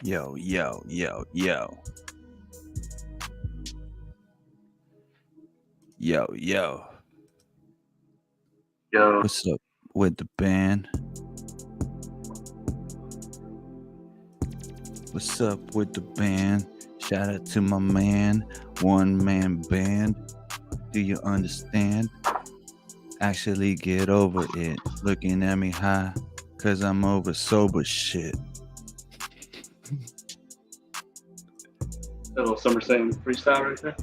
Yo, yo, yo, yo. Yo, yo. Yo, What's up with the band? What's up with the band? Shout out to my man, one man band. Do you understand? Actually get over it. Looking at me high, cause I'm over sober shit. that little Summer Sam freestyle right there.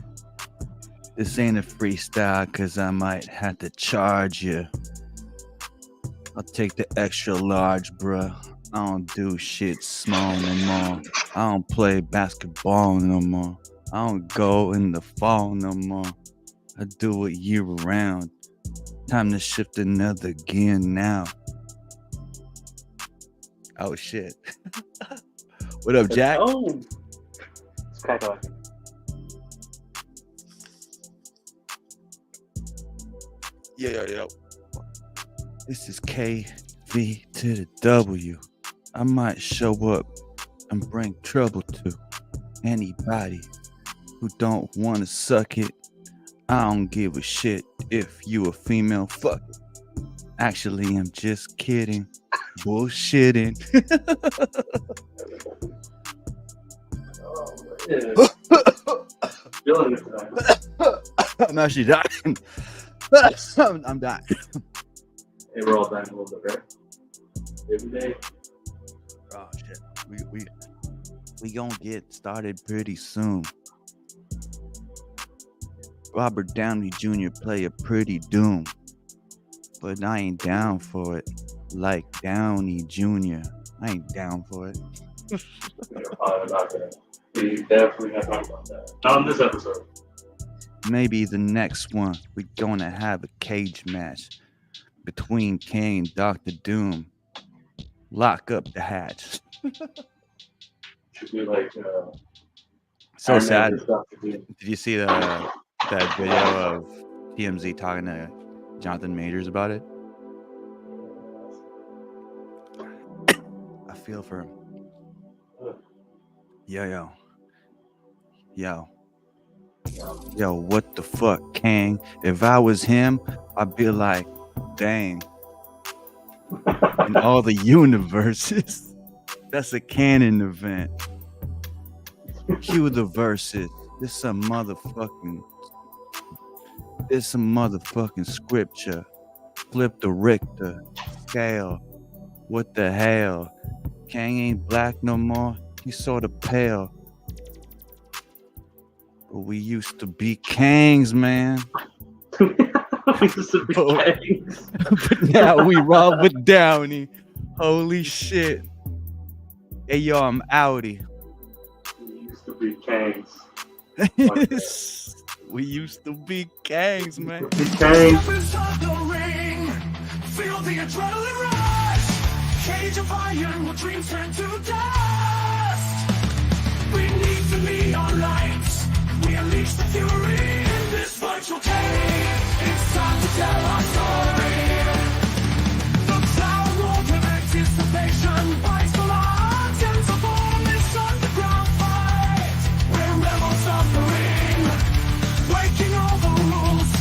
This ain't a freestyle, cause I might have to charge you. I'll take the extra large, bruh. I don't do shit small no more. I don't play basketball no more. I don't go in the fall no more. I do it year round. Time to shift another gear now. Oh shit. What up, Jack? Oh, it's kind of like Yo. This is KV to the W. I might show up and bring trouble to anybody who don't want to suck it. I don't give a shit if you a female, fuck it. Actually, I'm just kidding. Bullshitting. feeling it tonight. I'm actually dying. I'm dying. Hey, we're all dying a little bit, right? Every day. Oh shit. We gonna get started pretty soon. Robert Downey Jr. play a pretty doom, but I ain't down for it. Like Downey Jr. I ain't down for it. We're probably about that. We definitely not talking about that. Not on this episode. Maybe the next one we're gonna have a cage match between King and Dr. Doom. Lock up the hatch. Should be like So Iron Man sad. versus Dr. Doom. Did you see that video of TMZ talking to Jonathan Majors about it? I feel for him. Yo. Yo, what the fuck, Kang? If I was him, I'd be like, dang. In all the universes, that's a canon event. Cue the verses. This some motherfucking scripture. Flip the Richter scale. What the hell? Kang ain't black no more. He's sort of pale. But we used to be Kangs, man. We used to be gangs. But now we roll with Downey. Holy shit. Hey, yo, I'm outie. We used to be gangs. We used to be Kangs, man. The gangs. Feel the adrenaline rush. Cage of iron, will dreams turn to dust. Beneath the neon lights, we unleash the fury in this virtual cave. It's time to tell our story. The cloud world of anticipation bites for odds and to form this underground fight. We're rebel suffering, breaking all the rules,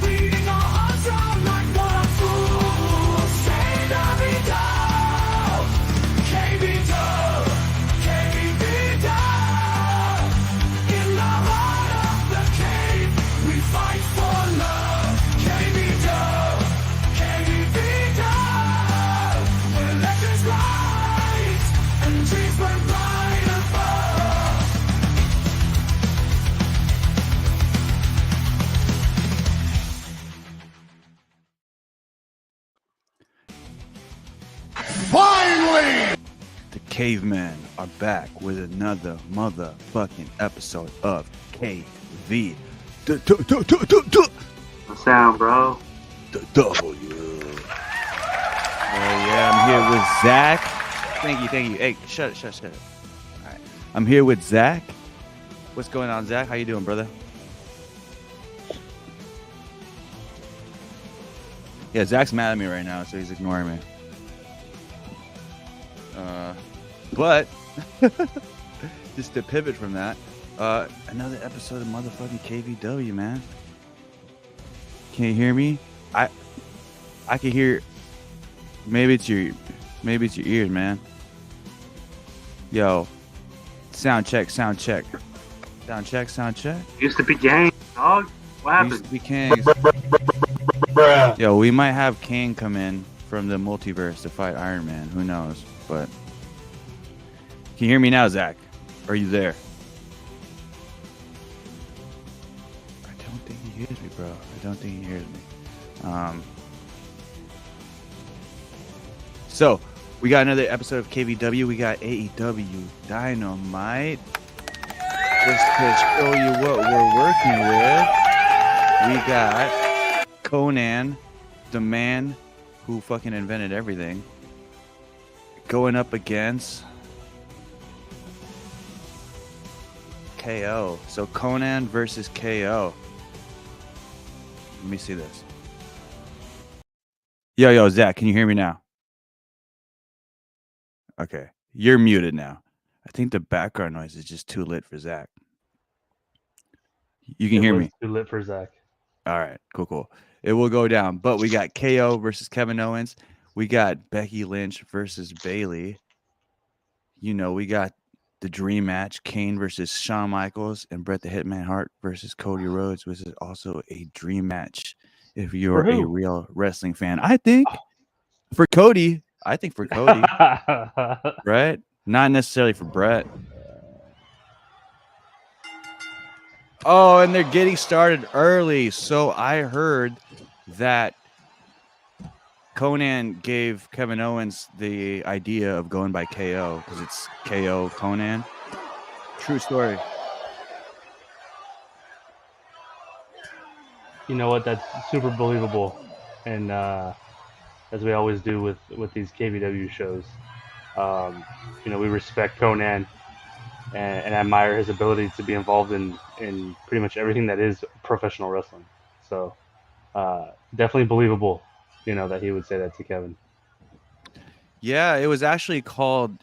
leading our hearts out like one fools. Say Davido, KVW, KVW. In the heart of the cave, we fight for love. KVW, KVW. Where legends rise and dreams burn bright above. The cavemen are back with another motherfucking episode of KV. The sound, bro. W. Yeah, I'm here with Zach. Thank you. Hey, shut it. All right. I'm here with Zach. What's going on, Zach? How you doing, brother? Yeah, Zach's mad at me right now, so he's ignoring me. But Just to pivot from that, another episode of motherfucking KVW, man. Can you hear me? I can hear. Maybe it's your ears, man. Yo, sound check. Sound check. Used to be gang, dog. What Used happened? to be Kings. Yo, we might have Kang come in from the multiverse to fight Iron Man. Who knows? But can you hear me now, Zach? Are you there? I don't think he hears me, bro. I don't think he hears me. So we got another episode of KVW. We got AEW Dynamite. Just to show you what we're working with, we got Conan, the man who fucking invented everything, going up against KO. So Conan versus KO. Let me see this. Yo, Zach, can you hear me now? Okay, you're muted now. I think the background noise is just too lit for Zach. You can hear me. Too lit for Zach. All right, cool. It will go down. But we got KO versus Kevin Owens. We got Becky Lynch versus Bayley. You know, we got the dream match, Kane versus Shawn Michaels, and Bret the Hitman Hart versus Cody Rhodes, which is also a dream match if you're a real wrestling fan. I think for Cody. Right? Not necessarily for Bret. Oh, and they're getting started early. So I heard that Conan gave Kevin Owens the idea of going by KO because it's KO Conan. True story. You know what? That's super believable, and as we always do with these KVW shows, you know, we respect Conan and admire his ability to be involved in pretty much everything that is professional wrestling. So definitely believable, you know, that he would say that to Kevin. Yeah, it was actually called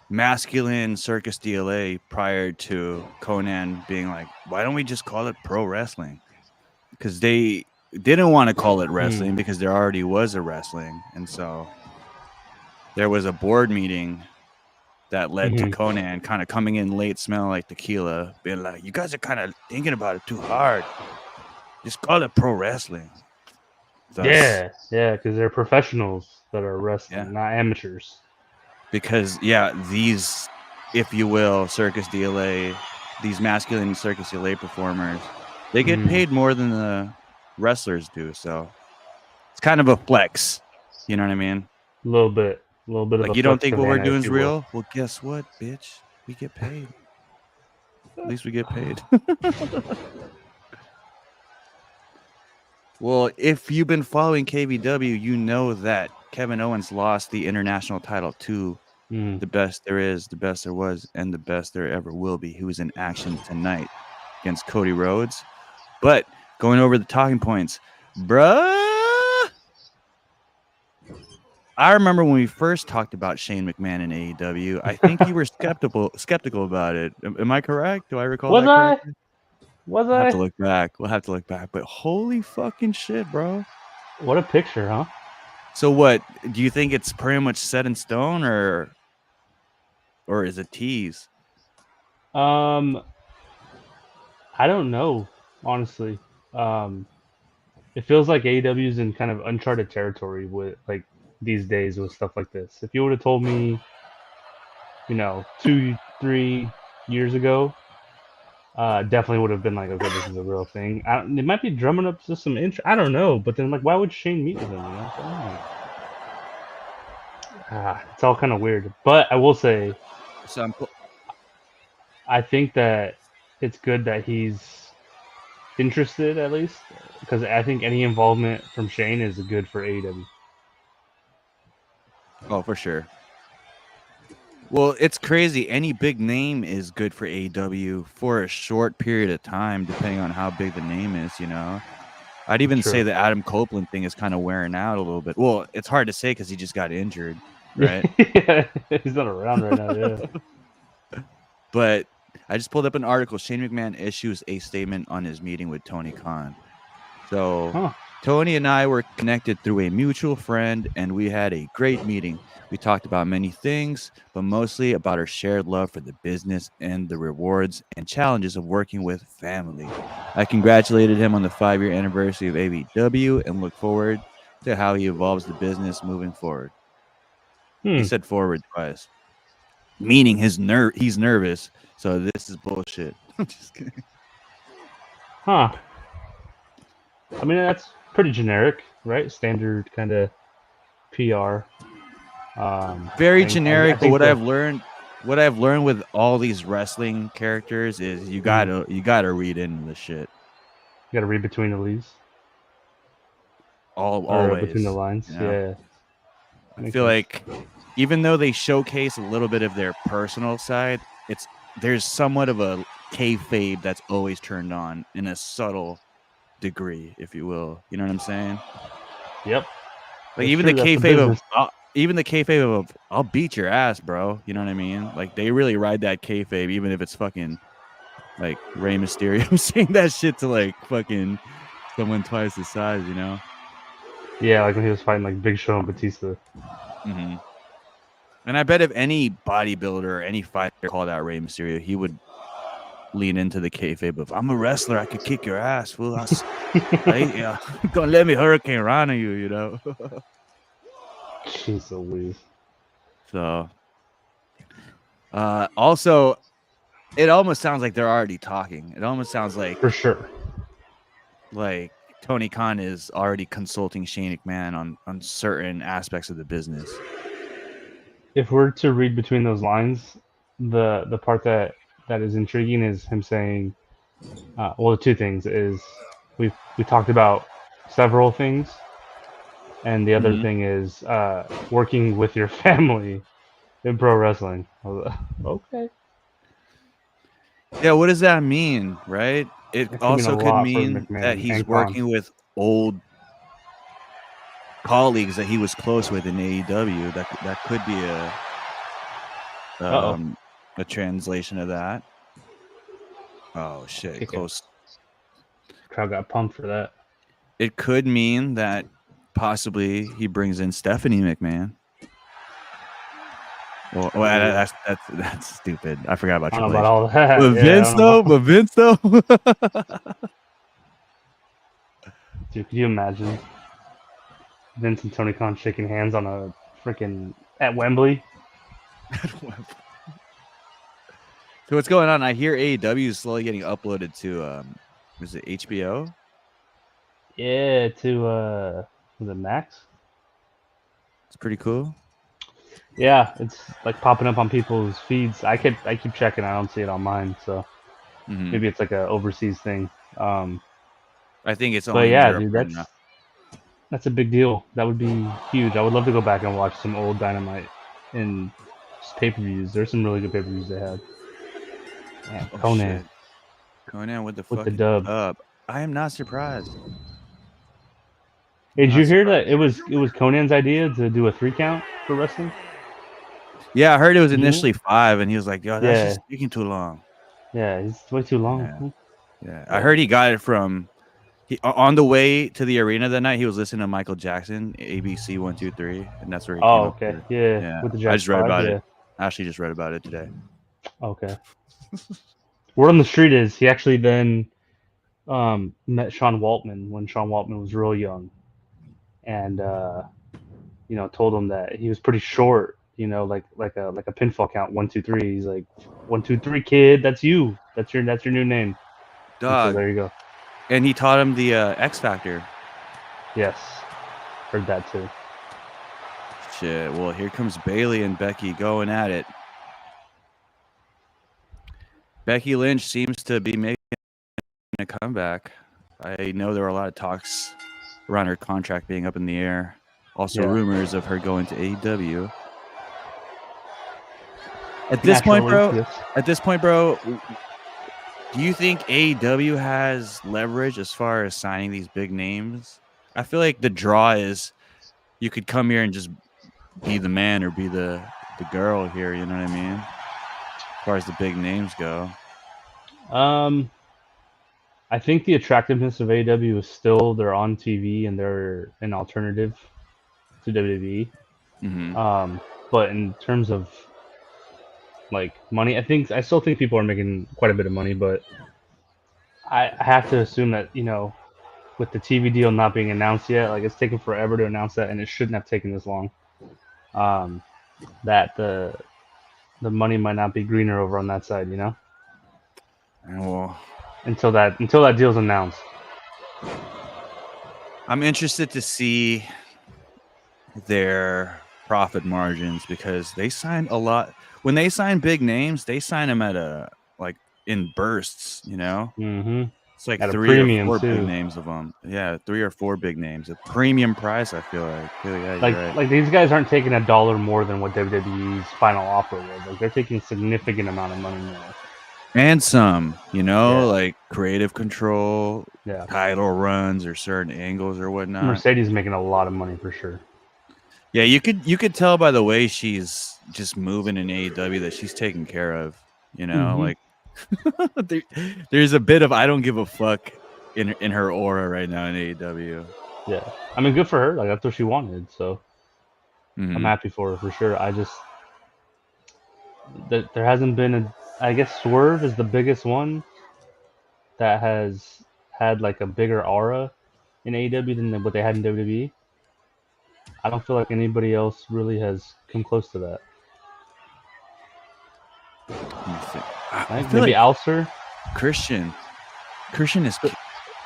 Masculine Circus DLA prior to Conan being like, why don't we just call it pro wrestling? Because they didn't want to call it wrestling because there already was a wrestling. And so there was a board meeting that led to Conan kind of coming in late, smelling like tequila, being like, you guys are kind of thinking about it too hard. Just call it pro wrestling. Thus, Yeah, because they're professionals that are wrestling, not amateurs. Because, these, if you will, Circus DLA, these masculine Circus DLA performers, they get paid more than the wrestlers do. So it's kind of a flex. You know what I mean? A little bit. Like, you don't think what we're doing is real? Well, guess what, bitch? We get paid. At least we get paid. Well, if you've been following KVW, you know that Kevin Owens lost the international title to the best there is, the best there was, and the best there ever will be. He was in action tonight against Cody Rhodes. But going over the talking points, bruh, I remember when we first talked about Shane McMahon in AEW, I think you were skeptical about it. Am I correct? Do I recall that correctly? Was We'll I? have to look back. But holy fucking shit, bro. What a picture, huh? So what, do you think it's pretty much set in stone or is it tease? I don't know, honestly. It feels like AEW is in kind of uncharted territory with like these days with stuff like this. If you would have told me, you know, 2-3 years ago, definitely would have been like, okay, this is a real thing. They might be drumming up just some interest. I don't know, but then like, why would Shane meet with him? You know? It's all kind of weird. But I will say, I think that it's good that he's interested at least, because I think any involvement from Shane is good for AEW. Oh, for sure. Well, it's crazy. Any big name is good for AEW for a short period of time, depending on how big the name is, you know. I'd even True. say the Adam Copeland thing is kind of wearing out a little bit. Well, it's hard to say because he just got injured, right? Yeah, he's not around right now. Yeah. But I just pulled up an article. Shane McMahon issues a statement on his meeting with Tony Khan. So Huh. Tony and I were connected through a mutual friend, and we had a great meeting. We talked about many things, but mostly about our shared love for the business and the rewards and challenges of working with family. I congratulated him on the 5-year anniversary of AVW and look forward to how he evolves the business moving forward. He said forward twice, meaning he's nervous. So this is bullshit. I'm just kidding. Huh. I mean, that's pretty generic, right? Standard kind of PR. Very thing. generic, but think what I've learned with all these wrestling characters is you gotta read into the shit. You gotta read between the leaves. Or Always between the lines. you know? Yeah. I feel like even though they showcase a little bit of their personal side, there's somewhat of a kayfabe that's always turned on in a subtle degree, if you will. You know what I'm saying? Yep. Like even the kayfabe of I'll beat your ass, bro. You know what I mean? Like they really ride that kayfabe, even if it's fucking like Rey Mysterio saying that shit to like fucking someone twice his size, you know? Yeah, like when he was fighting like Big Show and Batista. Mm-hmm. And I bet if any bodybuilder or any fighter called out Rey Mysterio, he would lean into the kayfabe of I'm a wrestler, I could kick your ass, fool. Yeah, gonna let me Hurricane Rana you, you know? Jeez Louise. So, also, it almost sounds like they're already talking. It almost sounds like For sure. like Tony Khan is already consulting Shane McMahon on certain aspects of the business. If we're to read between those lines, the part that is intriguing is him saying, well, the two things is we talked about several things, and the other thing is working with your family in pro wrestling. Okay. Yeah, what does that mean, right? It That also mean a could lot for mean McMahon that he's and Khan. working with old colleagues that he was close with in AEW. That could be a translation of that. Oh shit, Kick close. Crowd got pumped for that. It could mean that possibly he brings in Stephanie McMahon. Well, that's stupid. I forgot about I don't Triple know about H. all that. But Yeah, Vince though. Dude, could you imagine Vince and Tony Khan shaking hands on a freaking at Wembley? So what's going on? I hear AEW is slowly getting uploaded to was it HBO? Yeah, to was it Max? It's pretty cool. Yeah, it's like popping up on people's feeds. I keep checking. I don't see it on mine, so maybe it's like a overseas thing. I think it's but only yeah, Europe dude, right now. that's a big deal. That would be huge. I would love to go back and watch some old Dynamite and pay-per-views. There's some really good pay-per-views they had. Man, Conan. Shit. Conan with the With the fucking dub. I am not surprised. Hey, did you hear that it was Conan's idea to do a 3 count for wrestling? Yeah, I heard it was initially 5, and he was like, "Yo, that's Yeah. just taking too long." Yeah, it's way too long. Yeah. I heard he got it from on the way to the arena that night. He was listening to Michael Jackson, ABC 123, and that's where he came up okay. with it. Yeah. With the I just read 5, about yeah. it. I actually just read about it today. Okay. Word on the street is he actually then met Sean Waltman when Sean Waltman was real young, and told him that he was pretty short. Like a pinfall count 1, 2, 3. He's like 1, 2, 3, kid. That's you. That's your new name. Dog. So there you go. And he taught him the X Factor. Yes, heard that too. Shit. Well, here comes Bailey and Becky going at it. Becky Lynch seems to be making a comeback. I know there were a lot of talks around her contract being up in the air. Also, rumors of her going to AEW. At this point, bro, Do you think AEW has leverage as far as signing these big names? I feel like the draw is you could come here and just be the man or be the girl here. You know what I mean? As far as the big names go. I think the attractiveness of AEW is still they're on TV and they're an alternative to WWE. Mm-hmm. But in terms of like money, I still think people are making quite a bit of money, but I have to assume that with the TV deal not being announced yet, like it's taken forever to announce that, and it shouldn't have taken this long. That the money might not be greener over on that side, Well, until that deal's announced. I'm interested to see their profit margins because they sign a lot. When they sign big names, they sign them at in bursts. Mm-hmm. It's like At a 3 or premium 4 big too. names of them. Yeah, 3 or 4 big names. A premium price, I feel like. Yeah, you're Like right. like these guys aren't taking $1 more than what WWE's final offer was. Like they're taking a significant amount of money more. And some, Yeah. like creative control, Yeah. title runs or certain angles or whatnot. Mercedes is making a lot of money for sure. Yeah, you could tell by the way she's just moving in AEW that she's taken care of. Mhm. Like there's a bit of I don't give a fuck in her aura right now in AEW. Yeah. I mean, good for her. Like that's what she wanted. So I'm Mhm. happy for her for sure. I just there hasn't been a. I guess Swerve is the biggest one that has had like a bigger aura in AEW than what they had in WWE. I don't feel like anybody else really has come close to that. Let me think. I I think feel maybe like Alcer. Christian is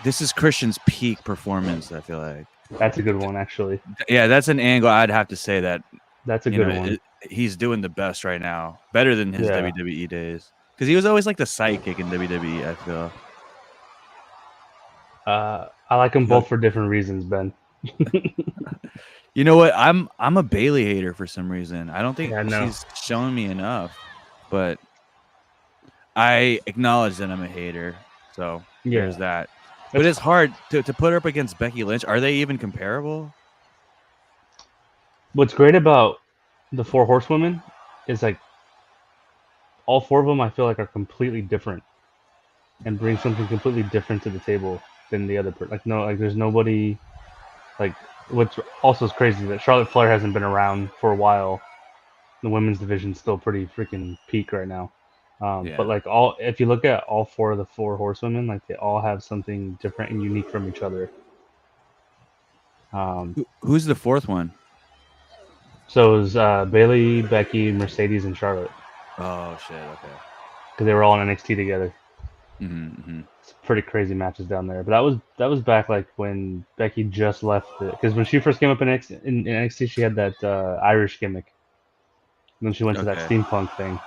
this is Christian's peak performance, I feel like. That's a good one, actually. Yeah, that's an angle I'd have to say that That's a good one. he's doing the best right now, better than his Yeah. WWE days, because he was always like the sidekick in WWE. I feel. I like them both for different reasons, Ben. You know what? I'm a Bailey hater for some reason. I don't think Yeah, no. she's showing me enough, but I acknowledge that I'm a hater. So there's that. But it's hard to put her up against Becky Lynch. Are they even comparable? What's great about the Four Horsewomen is like all 4 of them I feel like are completely different and bring something completely different to the table than the other person. Like there's nobody like what's also is crazy that Charlotte Flair hasn't been around for a while. The women's division's still pretty freaking peak right now. But like if you look at all 4 of the Four Horsewomen, like they all have something different and unique from each other. Who's the 4th one? So it was Bailey, Becky, Mercedes, and Charlotte. Oh shit! Okay. Because they were all in NXT together. Mm-hmm. It's pretty crazy matches down there. But that was back like when Becky just left it. Because when she first came up in NXT, she had that Irish gimmick. And then she went to that steampunk thing.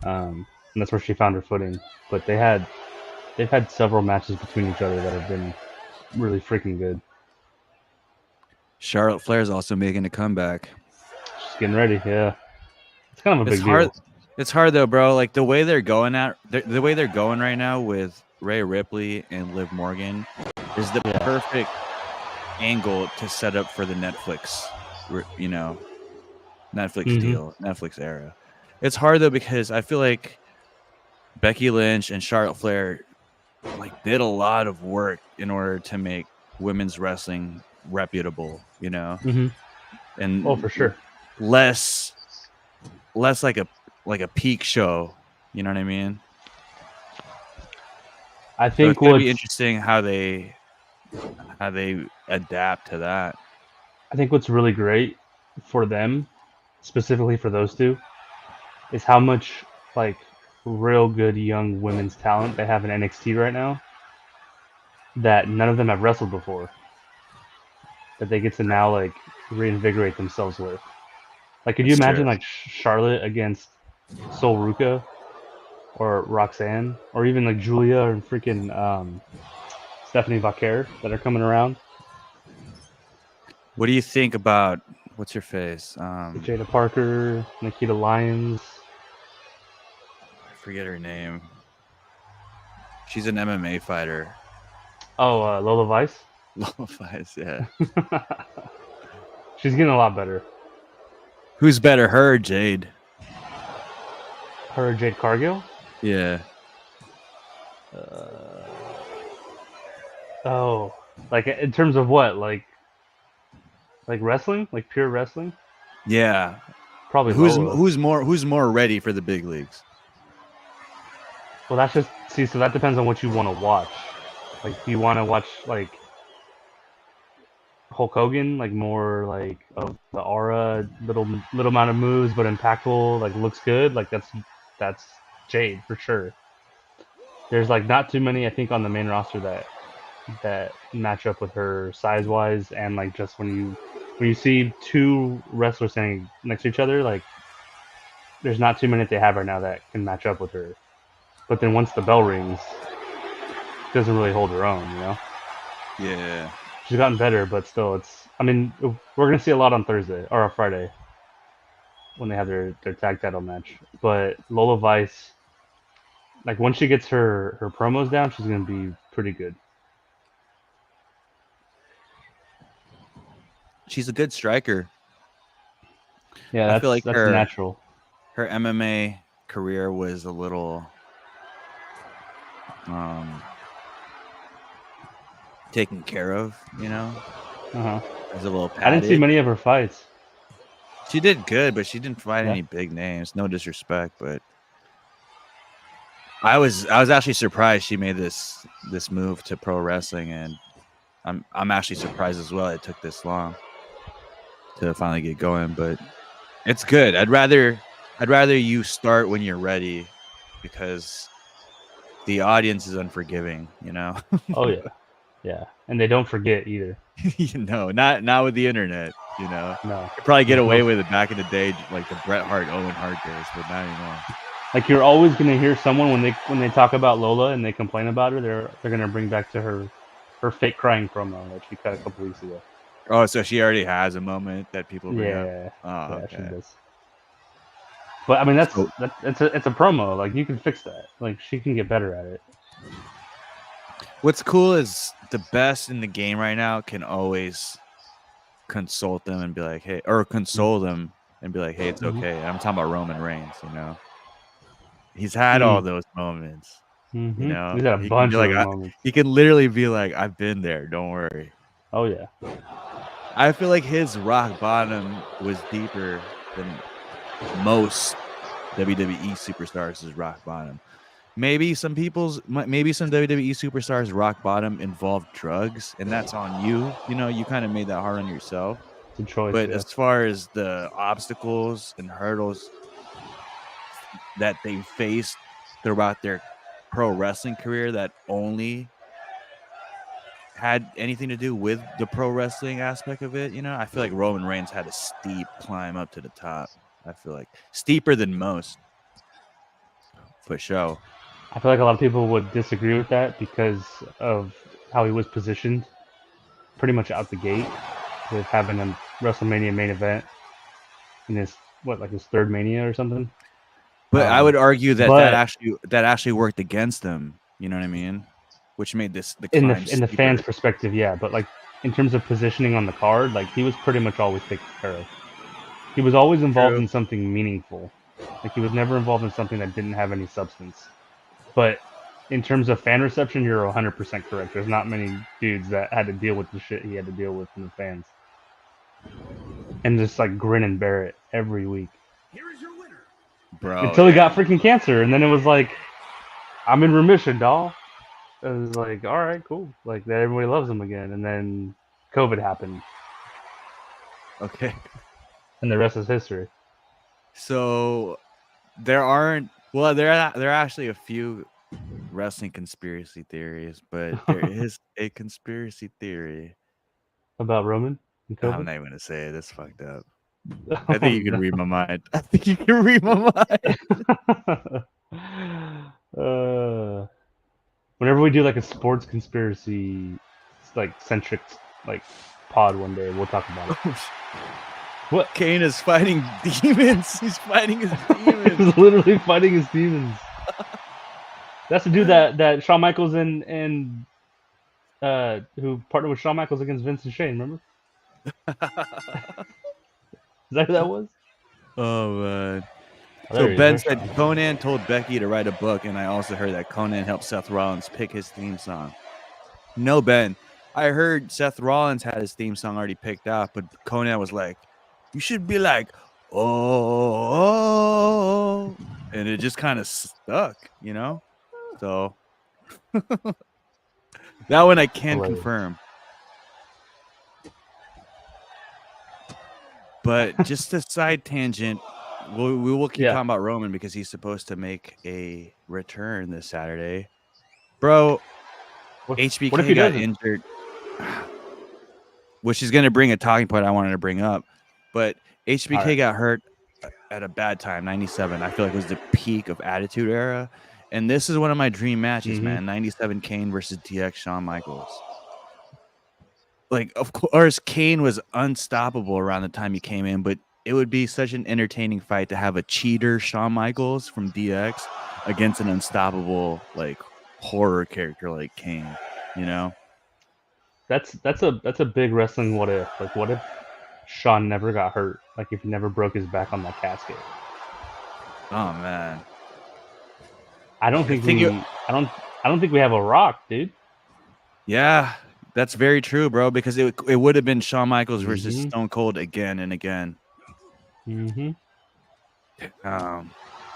And that's where she found her footing. But they've had several matches between each other that have been really freaking good. Charlotte Flair's also making a comeback. She's getting ready, yeah. It's kind of a big hard. deal. It's hard though, bro. Like the way they're going the way they're going right now with Rhea Ripley and Liv Morgan is the perfect angle to set up for the Netflix, Netflix deal, Netflix era. It's hard though because I feel like Becky Lynch and Charlotte Flair like did a lot of work in order to make women's wrestling reputable, and for sure, less like a peak show. You know what I mean? I think it's gonna be interesting how they adapt to that. I think what's really great for them, specifically for those two, is how much like real good young women's talent they have in NXT right now that none of them have wrestled before. That they get to now like reinvigorate themselves with. Like, could you imagine like Charlotte against Sol Ruca or Roxanne or even like Julia or freaking Stephanie Vaquer that are coming around? What do you think about what's her face? Jada Parker, Nikita Lyons. I forget her name. She's an MMA fighter. Oh, Lola Vice. Lola Vice, yeah. She's getting a lot better. Who's better, her or Jade? Her or Jade Cargill? Yeah. Oh, like in terms of what? Like wrestling? Like pure wrestling? Yeah. Probably Who's Lola. who's more ready for the big leagues? Well, that's just so that depends on what you want to watch. Like, do you want to watch like Hulk Hogan, like more like of the aura, little amount of moves but impactful, like looks good? Like that's Jade for sure. There's like not too many I think on the main roster that match up with her size wise, and like just when you see two wrestlers standing next to each other, like there's not too many that they have right now that can match up with her. But then once the bell rings, she doesn't really hold her own, you know? Yeah. She's gotten better, but still, it's. I mean, we're gonna see a lot on Thursday or on Friday when they have their tag title match. But Lola Vice, like once she gets her promos down, she's gonna be pretty good. She's a good striker. Yeah, I feel like that's her natural. her MMA career was a little taken care of, you know? Uh-huh. It was a little padded. I didn't see many of her fights. She did good, but she didn't fight Yeah. any big names. No disrespect, but I was actually surprised she made this move to pro wrestling, and I'm actually surprised as well it took this long to finally get going, but it's good. I'd rather you start when you're ready, because the audience is unforgiving, you know. Oh yeah, yeah, and they don't forget either. You know, not with the internet, you know. No, You probably get away with it back in the day, like the Bret Hart, Owen Hart days, but not anymore. like you're always gonna hear someone when they talk about Lola and they complain about her, they're gonna bring back to her fake crying promo that she cut a couple weeks ago. Oh, so she already has a moment that people bring up. Yeah, Oh, yeah, okay. she does. But I mean, it's So- a promo. Like you can fix that. Like she can get better at it. What's cool is the best in the game right now can always consult them and be like, hey, or console them and be like, hey, it's okay. And I'm talking about Roman Reigns, you know. He's had all those moments, you know. He's had a He bunch can be of like, moments. he can literally be like, I've been there, don't worry. Oh yeah. I feel like his rock bottom was deeper than most WWE superstars' rock bottom. Maybe some WWE superstars' rock bottom involved drugs, and that's on you. You know, you kind of made that hard on yourself. It's a choice. But yeah. as far as the obstacles and hurdles that they faced throughout their pro wrestling career that only had anything to do with the pro wrestling aspect of it, you know, I feel like Roman Reigns had a steep climb up to the top. I feel like steeper than most, for sure. I feel like a lot of people would disagree with that because of how he was positioned pretty much out the gate with having a WrestleMania main event in his his third Mania or something. But I would argue that but- that actually worked against them. You know what I mean? Which made this the in climb the fans' steeper. perspective, yeah. But like in terms of positioning on the card, like he was pretty much always taken care of. He was always involved True. in something meaningful. Like he was never involved in something that didn't have any substance. But in terms of fan reception, you're 100% correct. There's not many dudes that had to deal with the shit he had to deal with from the fans. And just like grin and bear it every week. Here is your winner. Bro. Until he got freaking cancer. And then it was like, I'm in remission, doll. It was like, all right, cool. Like that everybody loves him again. And then COVID happened. Okay. And the rest is history. So there are actually a few wrestling conspiracy theories, but there is a conspiracy theory. About Roman and COVID? I'm not even gonna say it. It's fucked up. I think you can read my mind. I think you can read my mind. Whenever we do like a sports conspiracy like centric like pod one day, we'll talk about it. What? Kane is fighting demons. He's fighting his demons. He's literally fighting his demons. That's the dude that Shawn Michaels and who partnered with Shawn Michaels against Vince and Shane. Remember? Is that who that was? Oh man. Oh, So there he is. Ben There's said Shawn. Conan told Becky to write a book, and I also heard that Conan helped Seth Rollins pick his theme song. No, Ben. I heard Seth Rollins had his theme song already picked out, but Conan was like, "You should be like, oh," and it just kind of stuck, you know. So that one I can Hilarious. confirm. But just a side tangent, we will keep talking about Roman because he's supposed to make a return this Saturday. Bro, HBK what if he got doesn't? injured, which is going to bring a talking point I wanted to bring up. But HBK got hurt at a bad time, 97. I feel like it was the peak of Attitude Era. And this is one of my dream matches, man. 97 Kane versus DX Shawn Michaels. Like, of course, Kane was unstoppable around the time he came in, but it would be such an entertaining fight to have a cheater Shawn Michaels from DX against an unstoppable, like, horror character like Kane, you know? That's a big wrestling what if. Like, what if Shawn never got hurt? Like, if he never broke his back on that casket. Oh man. I don't think we have a Rock, dude. Yeah, that's very true, bro, because it would have been Shawn Michaels versus Stone Cold again and again.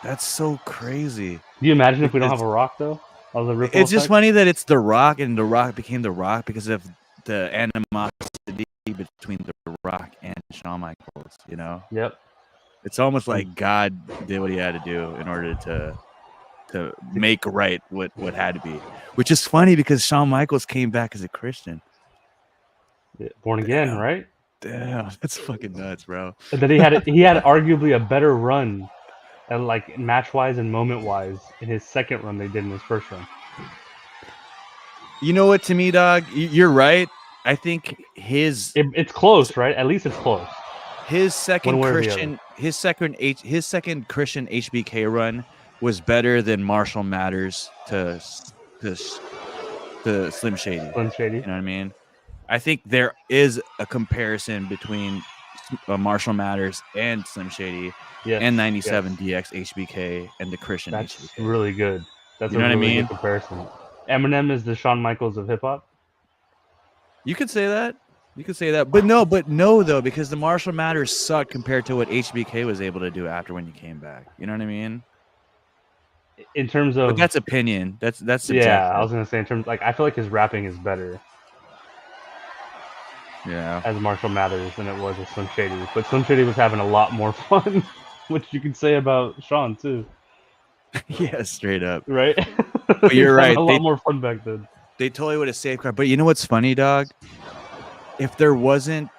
That's so crazy. Do you imagine if we don't have a Rock though? It's just funny that it's The Rock and The Rock became The Rock because of the animosity between The Rock and Shawn Michaels, you know? Yep. It's almost like God did what he had to do in order to make right what had to be. Which is funny because Shawn Michaels came back as a Christian. Born again, right? Damn, that's fucking nuts, bro. And then he had arguably a better run, and like match wise and moment wise, in his second run they did in his first run. You know what? To me, dog, you're right. I think it's close, right? At least it's close. His second Christian HBK run was better than Marshall Mathers to Slim Shady. Slim Shady. You know what I mean? I think there is a comparison between Marshall Mathers and Slim Shady and 97 DX HBK and the Christian That's HBK. really good. That's you know a really what I mean? good comparison. Eminem is the Shawn Michaels of hip hop. You could say that. You could say that. But no, though, because the Marshall Mathers sucked compared to what HBK was able to do after when he came back. You know what I mean? In terms of, but that's opinion. That's subjective. Yeah. I was gonna say in terms I feel like his rapping is better. Yeah. As Marshall Mathers than it was with Slim Shady, but Slim Shady was having a lot more fun, which you can say about Shawn too. Yeah, straight up. Right. But you're right. A lot more fun back then. They totally would have safeguarded. But you know what's funny, dog? If there wasn't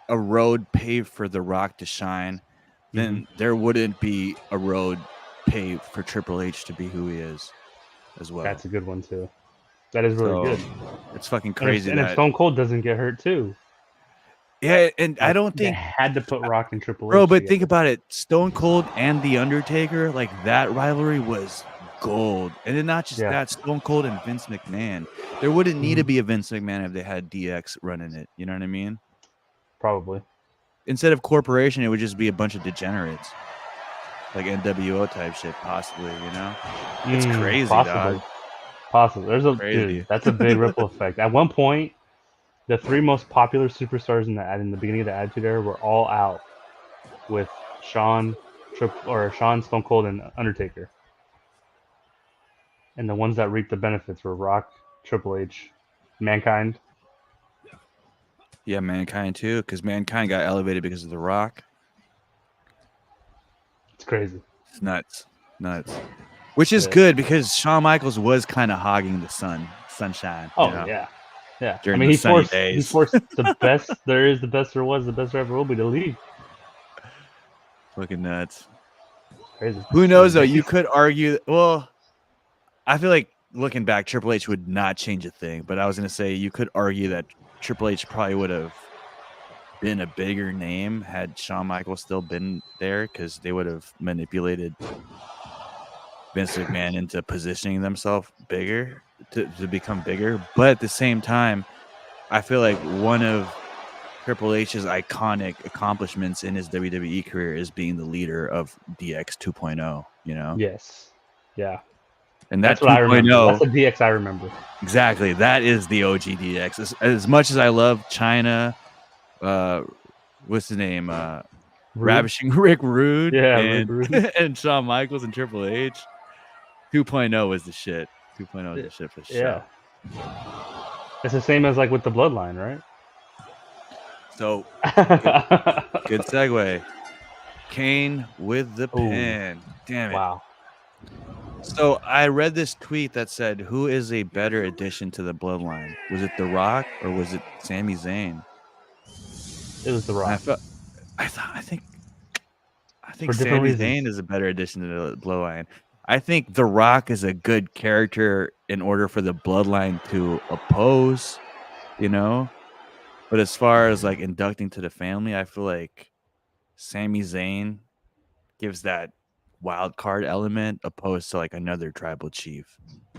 a road paved for The Rock to shine, then there wouldn't be a road paved for Triple H to be who he is as well. That's a good one too. That is really good. It's fucking crazy. And if Stone Cold doesn't get hurt too. Yeah, and I don't think they had to put Rock and Triple H. Bro, but together. think about it. Stone Cold and The Undertaker, like that rivalry was gold. And then not just that, Stone Cold and Vince McMahon. There wouldn't need to be a Vince McMahon if they had DX running it. You know what I mean? Probably. Instead of corporation, it would just be a bunch of degenerates. Like NWO type shit, possibly, you know? It's crazy, dog. Possibly. Dude, that's a big ripple effect. At one point, the three most popular superstars in the beginning of the Attitude Era were all out with Shawn, Stone Cold, and Undertaker. And the ones that reaped the benefits were Rock, Triple H, Mankind. Yeah, Mankind too, because Mankind got elevated because of The Rock. It's crazy. It's nuts. Which is good because Shawn Michaels was kind of hogging the sunshine. Oh, you know? Yeah. During the sunny days. He forced the best there is, the best there was, the best there ever will be to leave. Fucking nuts. Crazy. Who knows though? You could argue. Well, I feel like looking back, Triple H would not change a thing. But I was gonna say you could argue that Triple H probably would have been a bigger name had Shawn Michaels still been there because they would have manipulated Vince McMahon into positioning themselves bigger to become bigger. But at the same time, I feel like one of Triple H's iconic accomplishments in his WWE career is being the leader of DX 2.0, you know? Yes. Yeah. And That's that what I remember. 2.0, That's the DX I remember. exactly, that is the OG DX. As much as I love China, what's his name? Rude? Ravishing Rick Rude Yeah, Rick and Rude. and Shawn Michaels and Triple H. 2.0 was the shit. 2.0 was the shit for Yeah. sure. It's the same as like with the bloodline, right? So good segue. Kane with the Ooh. pin. Damn it. Wow. So I read this tweet that said, "Who is a better addition to the bloodline? Was it The Rock or was it Sami Zayn?" It was The And Rock. I think For different Sami reasons. Zayn is a better addition to the bloodline. I think The Rock is a good character in order for the bloodline to oppose, you know. But as far as like inducting to the family, I feel like Sami Zayn gives that wild card element opposed to like another tribal chief.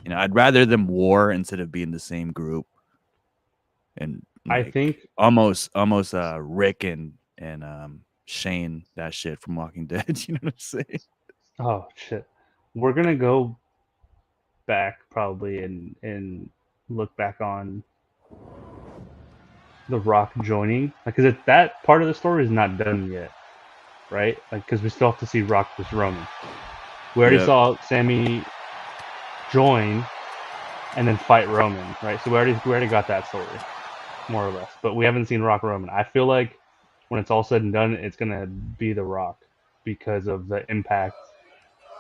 You know, I'd rather them war instead of being the same group and I like think almost Rick and Shane, that shit from Walking Dead. You know what I'm saying? oh shit. We're gonna go back probably and look back on The Rock joining. Because that part of the story is not done yet, right? Like because we still have to see Rock versus Roman. We already Yep. saw Sammy join and then fight Roman, right? So we already got that story, more or less. But we haven't seen Rock Roman. I feel like when it's all said and done, it's gonna be The Rock because of the impact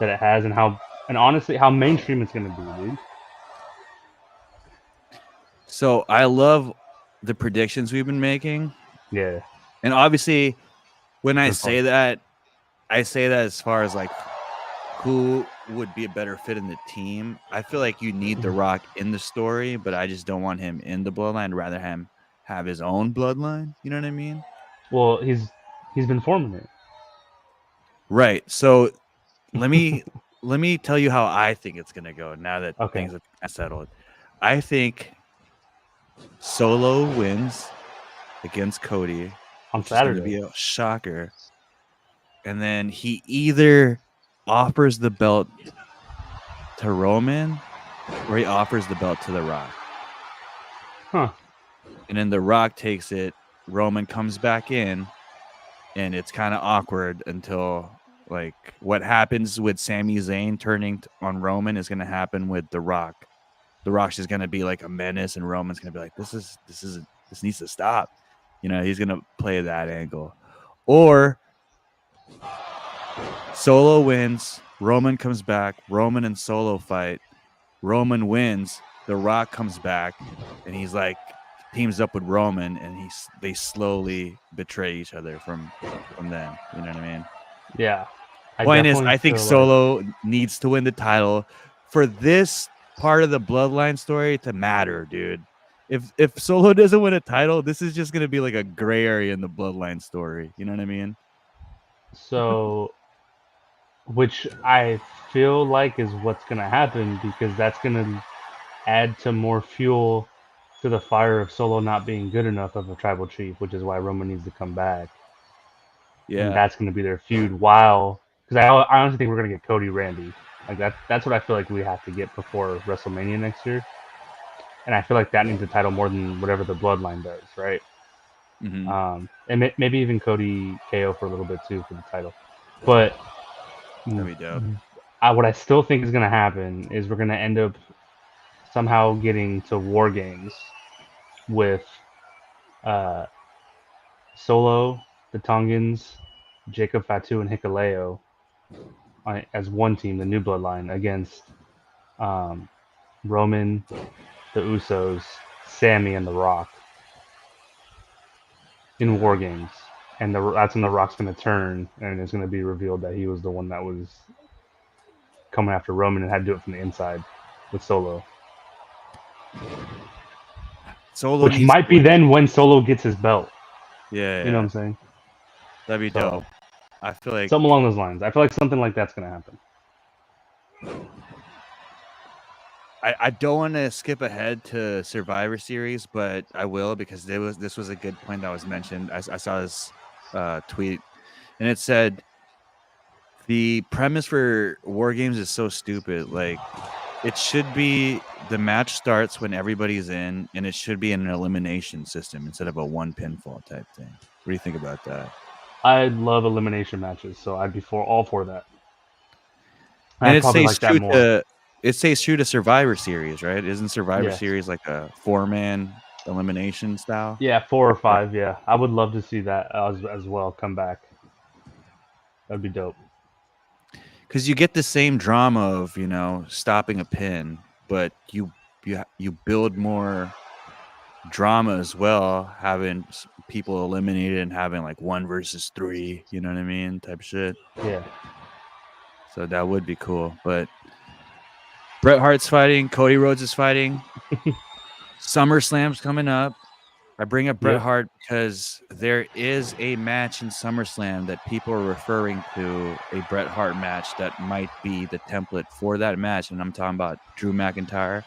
that it has and honestly how mainstream it's gonna be, dude. So I love the predictions we've been making. Yeah. And obviously when I They're fun. say that, I say that as far as like who would be a better fit in the team. I feel like you need The Rock in the story, but I just don't want him in the bloodline. I'd rather him have his own bloodline. You know what I mean? Well, he's been forming it. Right. So let me tell you how I think it's gonna go now that Okay. things have settled. I think Solo wins against Cody, On which is gonna Saturday. be a shocker. And then he either offers the belt to Roman or he offers the belt to The Rock. Huh. And then The Rock takes it, Roman comes back in, and it's kind of awkward until like what happens with Sami Zayn turning on Roman is going to happen with The Rock. The Rock's just going to be like a menace, and Roman's going to be like, this needs to stop. You know, he's going to play that angle. Or Solo wins, Roman comes back, Roman and Solo fight, Roman wins, The Rock comes back, and he's like teams up with Roman, and they slowly betray each other from them. You know what I mean? Yeah. Point is, definitely I think feel Solo needs to win the title for this part of the bloodline story to matter, dude. If Solo doesn't win a title, this is just gonna be like a gray area in the bloodline story. You know what I mean? so which I feel like is what's gonna happen because that's gonna add to more fuel to the fire of Solo not being good enough of a tribal chief, which is why Roman needs to come back. And Yeah. that's going to be their feud. While, because I honestly think we're going to get Cody Randy. Like that's what I feel like we have to get before WrestleMania next year. And I feel like that needs a title more than whatever the Bloodline does, right? Mm-hmm. And maybe even Cody KO for a little bit too for the title. But That'd be dope. what I still think is going to happen is we're going to end up somehow getting to War Games with Solo, the Tongans, Jacob Fatu, and Hikuleo as one team, the New Bloodline, against Roman, the Usos, Sammy, and The Rock in War Games. And that's when The Rock's going to turn, and it's going to be revealed that he was the one that was coming after Roman and had to do it from the inside with Solo. Solo Which needs might to be win. then when Solo gets his belt. Yeah, You know what I'm saying? that'd be So, dope. I feel like something along those lines. I feel like something like that's going to happen. I don't want to skip ahead to Survivor Series, but I will because this was a good point that was mentioned. I saw this tweet, and it said the premise for War Games is so stupid. Like, it should be the match starts when everybody's in, and it should be an elimination system instead of a one pinfall type thing. What do you think about that? I love elimination matches, so I'd be all for that. And I'd it probably stays like that true more. to Survivor Series, right? Isn't Survivor Yes. Series like a 4-man elimination style? Yeah, 4 or 5. Yeah, I would love to see that as well come back. That'd be dope. Because you get the same drama of stopping a pin, but you build more drama as well, having people eliminated and having like 1 versus 3. You know what I mean? Type shit. Yeah. So that would be cool. But Bret Hart's fighting. Cody Rhodes is fighting. SummerSlam's coming up. I bring up Bret Yep. Hart because there is a match in SummerSlam that people are referring to, a Bret Hart match that might be the template for that match. And I'm talking about Drew McIntyre,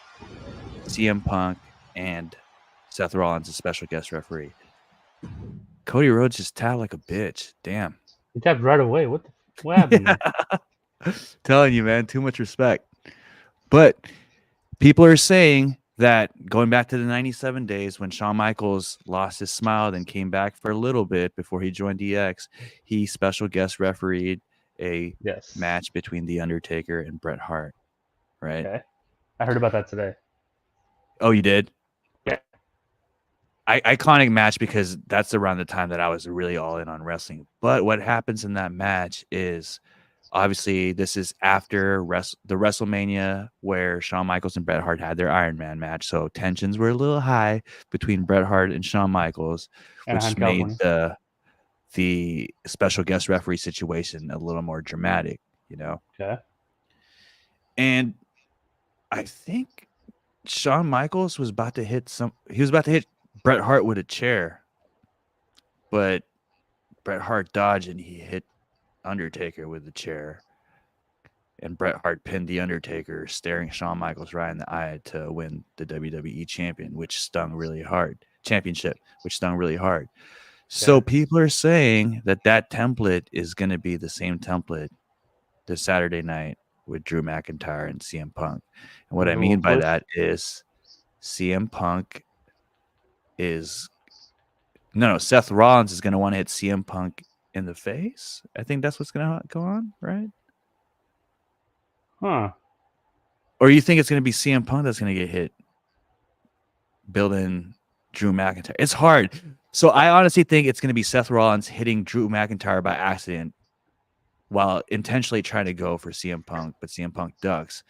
CM Punk, and Seth Rollins, a special guest referee. Cody Rhodes just tapped like a bitch. Damn. He tapped right away. What happened? Telling you, man, too much respect. But people are saying that going back to the 97 days when Shawn Michaels lost his smile, then came back for a little bit before he joined DX, he special guest refereed a Yes. match between The Undertaker and Bret Hart, right? Okay. I heard about that today. Oh, you did? Yeah. Iconic match because that's around the time that I was really all in on wrestling. But what happens in that match is, obviously, this is after the WrestleMania where Shawn Michaels and Bret Hart had their Iron Man match. So tensions were a little high between Bret Hart and Shawn Michaels, which made the special guest referee situation a little more dramatic, Okay. And I think Shawn Michaels was about to hit Bret Hart with a chair, but Bret Hart dodged and he hit Undertaker with the chair. And Bret Hart pinned The Undertaker, staring Shawn Michaels right in the eye to win the WWE championship, which stung really hard. So people are saying that template is going to be the same template this Saturday night with Drew McIntyre and CM Punk. And what I mean by that is CM Punk is Seth Rollins is going to want to hit CM Punk in the face. I think that's what's going to go on, right? Huh. Or you think it's going to be CM Punk that's going to get hit building Drew McIntyre? It's hard. So I honestly think it's going to be Seth Rollins hitting Drew McIntyre by accident while intentionally trying to go for CM Punk, but CM Punk ducks,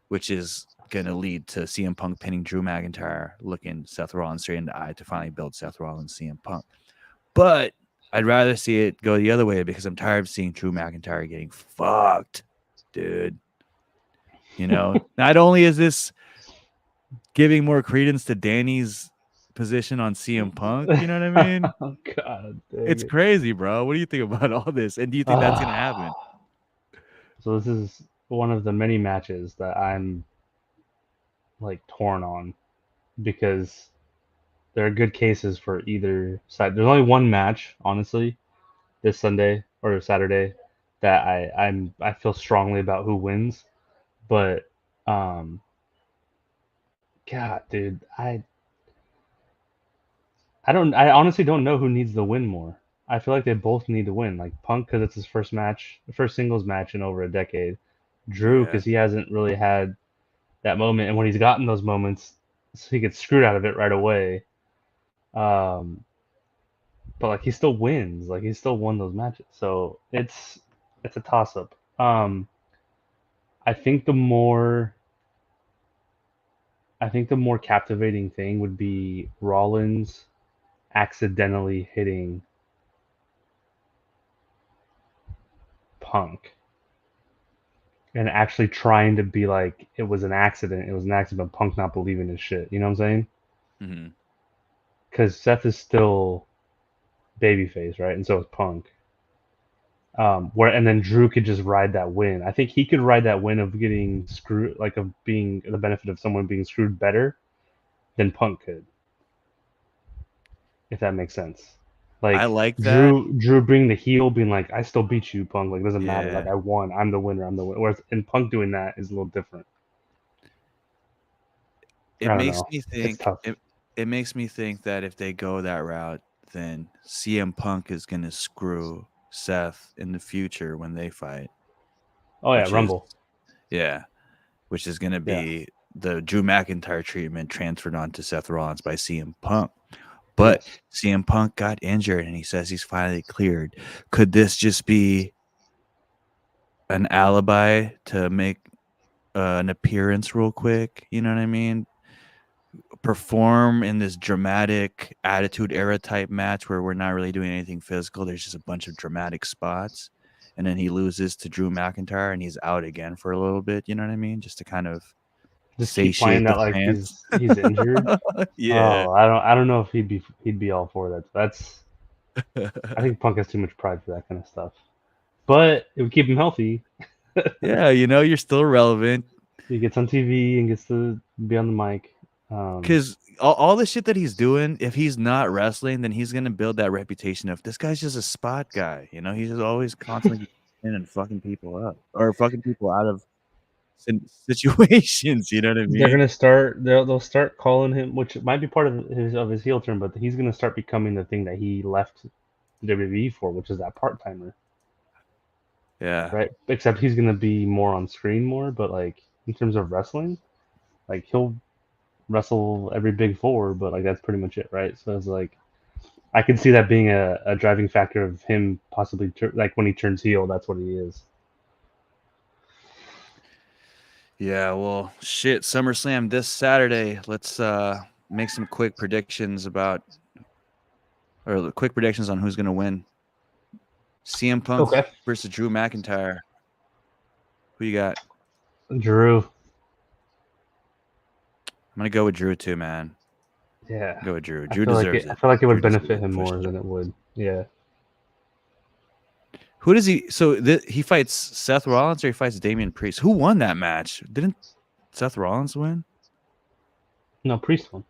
which is going to lead to CM Punk pinning Drew McIntyre, looking Seth Rollins straight in the eye to finally build Seth Rollins CM Punk. But I'd rather see it go the other way because I'm tired of seeing Drew McIntyre getting fucked, dude. Not only is this giving more credence to Danny's position on CM Punk, you know what I mean? Oh, God. It's crazy, bro. What do you think about all this? And do you think that's going to happen? So this is one of the many matches that I'm like torn on because there are good cases for either side. There's only one match, honestly, this Sunday or Saturday that I feel strongly about who wins. But God, dude, I honestly don't know who needs the win more. I feel like they both need to win. Like Punk because it's his first singles match in over a decade. Drew because he hasn't really had that moment, and when he's gotten those moments, so he gets screwed out of it right away. But like he still wins. Like he still won those matches. So it's a toss up. I think the more captivating thing would be Rollins accidentally hitting Punk and actually trying to be like it was an accident. It was an accident. But Punk not believing his shit. You know what I'm saying? Mm-hmm. Because Seth is still babyface, right? And so is Punk. Where and then Drew could just ride that win. I think he could ride that win of getting screwed, like of being the benefit of someone being screwed better than Punk could, if that makes sense. I Like like that. Drew being the heel, being like, I still beat you, Punk. Like, it doesn't matter. Like, Yeah. I won. I'm the winner. I'm the winner. Whereas in Punk doing that is a little different. I It don't makes know. me It's think tough. it makes me think that if they go that route, then CM Punk is gonna screw Seth in the future when they fight. Oh yeah, Which is Rumble. which is gonna Yeah. be the Drew McIntyre treatment transferred onto Seth Rollins by CM Punk. But Yes. CM Punk got injured and he says he's finally cleared. Could this just be an alibi to make an appearance real quick? You know what I mean? Perform in this dramatic attitude era type match where we're not really doing anything physical. There's just a bunch of dramatic spots. And then he loses to Drew McIntyre and he's out again for a little bit. You know what I mean? Just to kind of Just keep playing satiate that the like fans. he's injured. Yeah. Oh, I don't know if he'd be all for that. That's I think Punk has too much pride for that kind of stuff. But it would keep him healthy. Yeah, you're still relevant. He gets on TV and gets to be on the mic. Because all the shit that he's doing, if he's not wrestling, then he's gonna build that reputation of this guy's just a spot guy. He's just always constantly in and fucking people up or fucking people out of situations. You know what I They're mean? gonna start. They'll start calling him, which might be part of his heel turn, but he's gonna start becoming the thing that he left WWE for, which is that part timer, Yeah. right? Except he's gonna be more on screen more, but like in terms of wrestling, like he'll wrestle every big four, but like that's pretty much it, right? So it's like I can see that being a driving factor of him possibly like when he turns heel, that's what he is. Yeah. Well, shit. SummerSlam this Saturday. Let's make some quick predictions quick predictions on who's gonna win. CM Punk Okay, versus Drew McIntyre. Who you got? Drew. I'm gonna go with Drew too, man. Yeah, Go with Drew. I Drew feel like deserves I it. feel like it would Drew deserves benefit it him for more sure. than it would. Yeah. Who does he? So he fights Seth Rollins or he fights Damian Priest? Who won that match? Didn't Seth Rollins win? No, Priest won.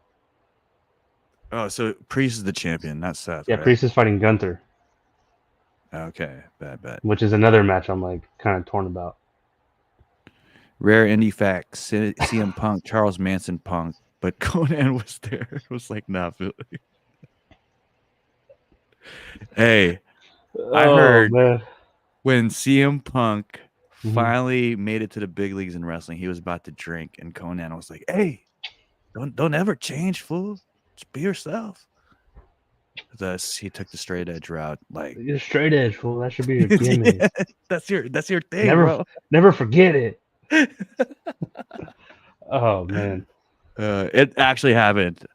Oh, so Priest is the champion, not Seth, Yeah, right? Priest is fighting Gunther, Okay, bad. which is another match I'm like kind of torn about. Rare indie fact: CM Punk, Charles Manson Punk, but Conan was there. It was like, nah, Philly. Hey, I Oh heard man. when CM Punk Mhm. finally made it to the big leagues in wrestling, he was about to drink, and Conan was like, "Hey, don't ever change, fool. Just be yourself." Thus, he took the straight edge route. Like, You're straight edge, fool. That should be your gimmick. yeah, that's your thing, Never, bro. never forget it. Oh man. It actually happened.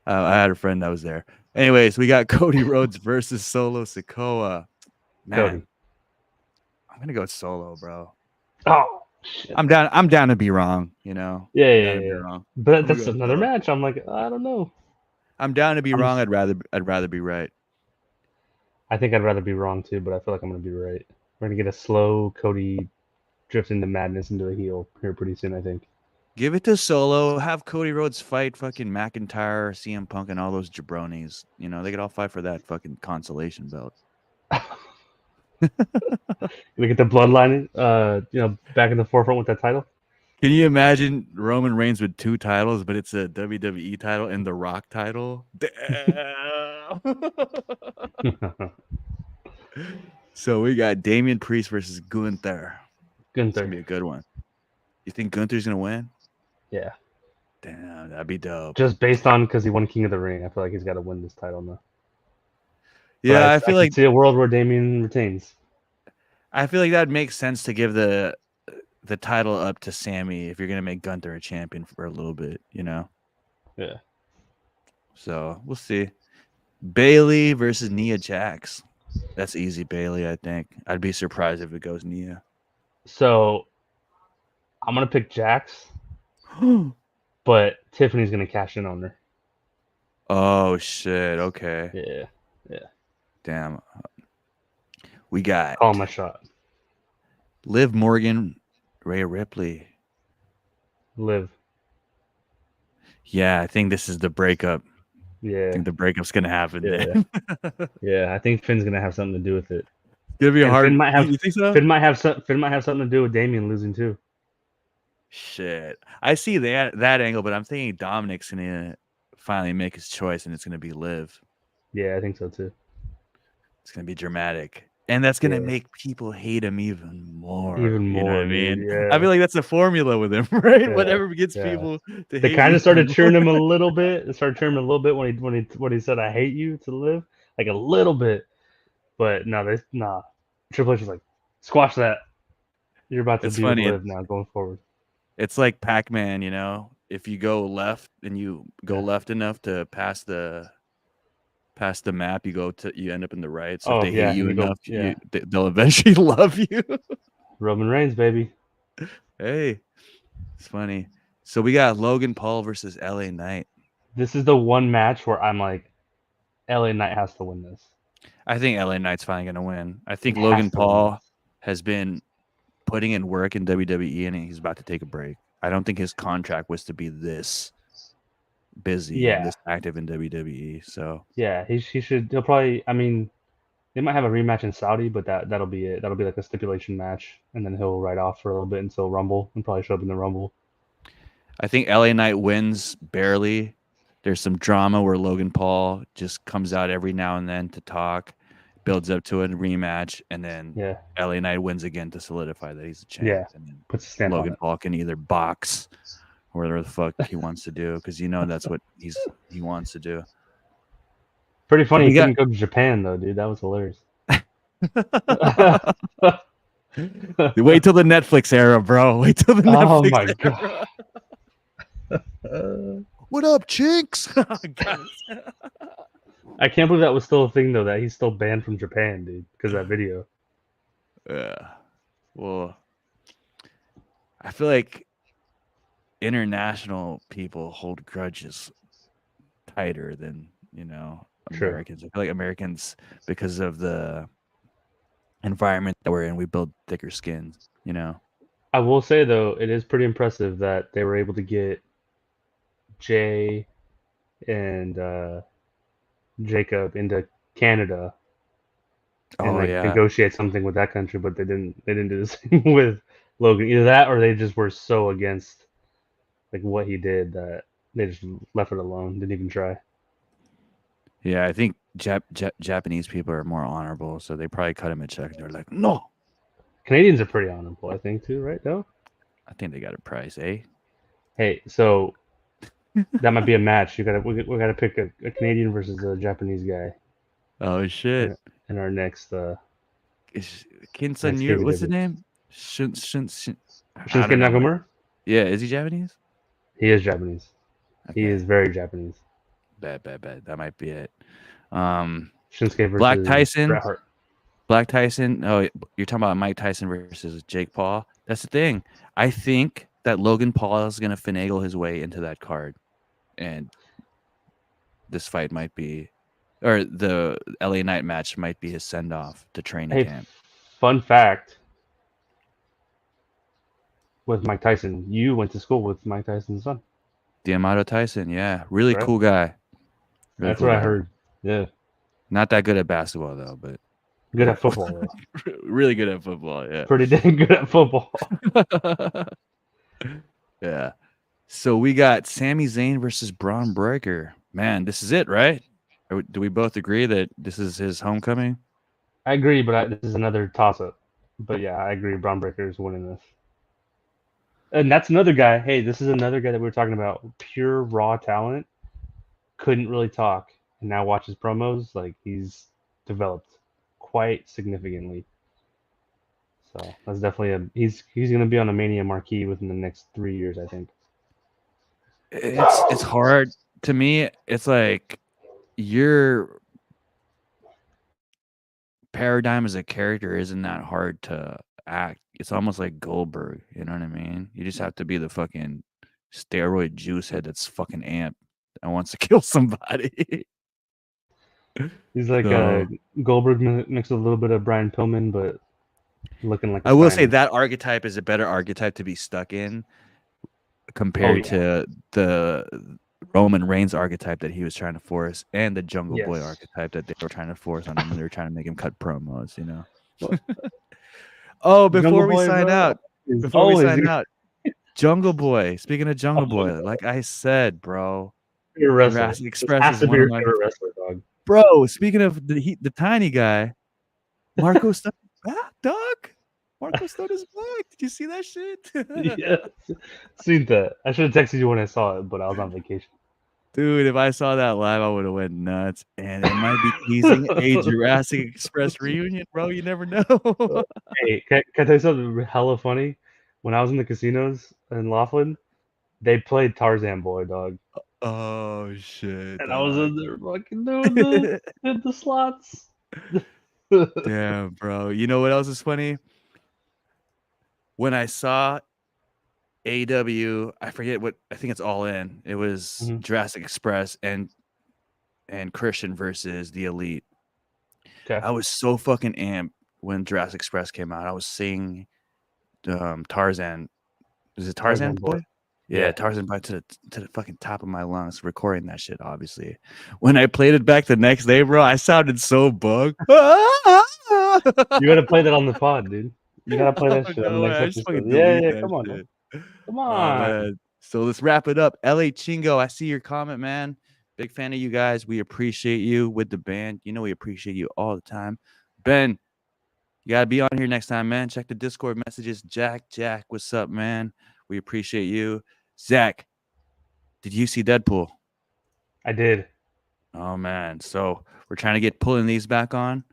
I had a friend that was there. Anyways, we got Cody Rhodes versus Solo Sikoa. Man, Cody. I'm gonna go with Solo, bro. Oh shit. I'm down to be wrong. Down to be Yeah. wrong. But I'm gonna that's go another Solo. match. I'm like, I don't know. I'm down to be I'm wrong. just, I'd rather be right. I think I'd rather be wrong too, but I feel like I'm gonna be right. We're gonna get a slow Cody drift into madness into a heel here pretty soon, I think. Give it to Solo. Have Cody Rhodes fight fucking McIntyre, CM Punk, and all those jabronis. They could all fight for that fucking consolation belt. Gonna get the bloodline, back in the forefront with that title. Can you imagine Roman Reigns with 2 titles, but it's a WWE title and the Rock title? Damn. So we got Damian Priest versus Gunther. It's gonna Gunther. be a good one. You think Gunther's gonna win? Yeah. Damn, that'd be dope. Just based on because he won King of the Ring, I feel like he's got to win this title now. Yeah, But I I feel can like see a world where Damien retains. that makes sense to give the title up to Sammy if you're gonna make Gunther a champion for a little bit, Yeah. So we'll see. Bailey versus Nia Jax. That's easy, Bailey. I think. I'd be surprised if it goes Nia. So I'm gonna pick Jax, but Tiffany's gonna cash in on her. Oh shit. Okay. Yeah. Damn. We got Call my shot. Liv Morgan, Rhea Ripley. Live. Yeah, I think this is the breakup. I Yeah. think the breakup's gonna happen. Yeah. Then. Yeah. I think Finn's gonna have something to do with it. Gonna be a And hard. Finn might have You think so? Finn might have something to do with Damien losing too. Shit, I see that angle, but I'm thinking Dominic's gonna finally make his choice, and it's gonna be Liv. Yeah, I think so too. It's gonna be dramatic, and that's gonna Yeah. make people hate him even more. Even You know more, what I mean? dude. Yeah. I feel like that's a formula with him, right? Yeah, Whatever gets yeah. people to They hate kind you of started more. cheering him a little bit. They started cheering him a little bit when he said "I hate you" to Liv, like a little bit. But no, Triple H was like, squash that. You're about to It's be with funny. Liv now going forward. It's like Pac-Man, you know. If you go left and you go Yeah. left enough to pass the map, you end up in the right. So Oh, if they yeah, hate you and you go- enough, yeah. they'll eventually love you. Roman Reigns, baby. Hey, it's funny. So we got Logan Paul versus LA Knight. This is the one match where I'm like, LA Knight has to win this. I think LA Knight's finally gonna win. I think He Logan has to win Paul this. has been putting in work in WWE, and he's about to take a break. I don't think his contract was to be this busy Yeah. and this active in WWE. So Yeah, he should. He'll probably. I mean, they might have a rematch in Saudi, but that'll be it. That'll be like a stipulation match, and then he'll ride off for a little bit until Rumble, and probably show up in the Rumble. I think LA Knight wins barely. There's some drama where Logan Paul just comes out every now and then to talk, builds up to a rematch, and then Yeah, LA Knight wins again to solidify that he's a champ. Yeah. And then puts a stamp on Logan it. Paul can either box or whatever the fuck he wants to do, because that's what he wants to do. Pretty funny. we He got- couldn't go to Japan though, dude. That was hilarious. Wait till the Netflix era, bro. Wait till the Oh Netflix my era. god. What up, chinks? I can't believe that was still a thing though. That he's still banned from Japan, dude, because of that video. Yeah. Well, I feel like international people hold grudges tighter than, True. Americans. I feel like Americans, because of the environment that we're in, we build thicker skins, I will say though, it is pretty impressive that they were able to get Jay and Jacob into Canada and Oh, like yeah. negotiate something with that country, but they didn't do the same with Logan. Either that or they just were so against like what he did that they just left it alone, didn't even try. Yeah, I think Japanese people are more honorable, so they probably cut him a check. They're like, no. Canadians are pretty honorable, I think, too, right? Though. I think they got a price, eh? Hey, so that might be a match. We gotta pick a Canadian versus a Japanese guy Oh, shit. in our next Kinsan, what's his KVW. name? Shinsuke I don't know, man. Nakamura. Yeah, is he Japanese? He is Japanese. Okay. He is very Japanese. Bad. That might be it. Shinsuke versus Black Tyson. Bret Hart. Black Tyson. Oh, you're talking about Mike Tyson versus Jake Paul. That's the thing. I think that Logan Paul is going to finagle his way into that card, and this fight might be, or the LA Knight match might be his send off to training camp. Fun fact with Mike Tyson, you went to school with Mike Tyson's son. D'Amato Tyson, yeah, really Right. cool guy. Really That's cool what guy. I heard. Yeah, Not that good at basketball though, but good at football though. really good at football. Yeah. Pretty dang good at football. Yeah. So we got Sami Zayn versus Braun Breaker. Man, this is it, right? Do we both agree that this is his homecoming? I agree, but this is another toss-up. But yeah, I agree. Braun Breaker is winning this. And that's another guy. Hey, this is another guy that we were talking about. Pure raw talent. Couldn't really talk. And now watch his promos. Like, he's developed quite significantly. So that's definitely he's going to be on a Mania marquee within the next 3 years, I think. It's hard to me. It's like your paradigm as a character isn't that hard to act. It's almost like Goldberg, you know what I mean? You just have to be the fucking steroid juice head that's fucking amped and wants to kill somebody. He's like So Goldberg mixed with a little bit of Brian Pillman, but looking like a I will say Steiner. that archetype is a better archetype to be stuck in compared yeah. to the Roman Reigns archetype that he was trying to force, and the Jungle Boy Yes. archetype that they were trying to force on him when they were trying to make him cut promos. You know. Well, Oh, Jungle before we Boy, sign bro. out, Is before we always sign out, Jungle Boy. Speaking of Jungle oh, Boy, like I said, bro, favorite wrestler. Jurassic This Express has is to be one of your my favorite wrestler, dog. bro. Speaking of the tiny guy, Marco Stone is back, dog. Marco Stone is back. Did you see that shit? Yes. Seen that. I should have texted you when I saw it, but I was on vacation. Dude, if I saw that live, I would have went nuts. And they might be teasing a Jurassic Express reunion, bro. You never know. Hey, can I tell you something hella funny? When I was in the casinos in Laughlin, they played Tarzan Boy, dog. Oh shit, And I was in dog. there fucking doing the slots. Damn, bro. You know what else is funny? When I saw AW, I forget what I think it's All In. It was Mhm. Jurassic Express and Christian versus the Elite. Okay. I was so fucking amped when Jurassic Express came out. I was seeing Tarzan. Is it Tarzan Boy? Yeah, Yeah. Tarzan Boy to the fucking top of my lungs, recording that shit, obviously. When I played it back the next day, bro, I sounded so bugged. You gotta play that on the pod, dude. You gotta play that Oh, shit on no the way. next I just episode. fucking Yeah, delete yeah, that come on, dog. shit. Come Oh, on. man. So let's wrap it up. LA Chingo, I see your comment, man. Big fan of you guys. We appreciate you with the band. You know we appreciate you all the time. Ben, you got to be on here next time, man. Check the Discord messages. Jack, what's up, man? We appreciate you. Zach, did you see Deadpool? I did. Oh, man. So we're trying to get pulling these back on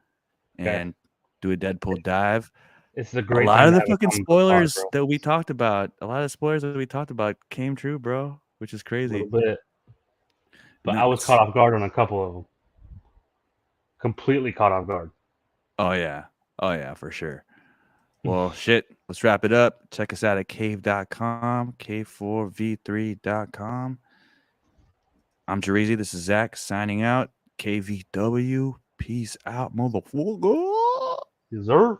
Okay. and do a Deadpool dive. It's a A great lot time of to the have a fucking comic book pod, spoilers bro. that we talked about, came true, bro, which is A crazy. little bit. But I was Nuts. caught off guard on a couple of them. Completely caught off guard. Oh, yeah. Oh, yeah, for sure. Well, shit. Let's wrap it up. Check us out at cave.com, K4V3.com. I'm Jarizi. This is Zach signing out. KVW. Peace out, motherfucker. Yes, sir.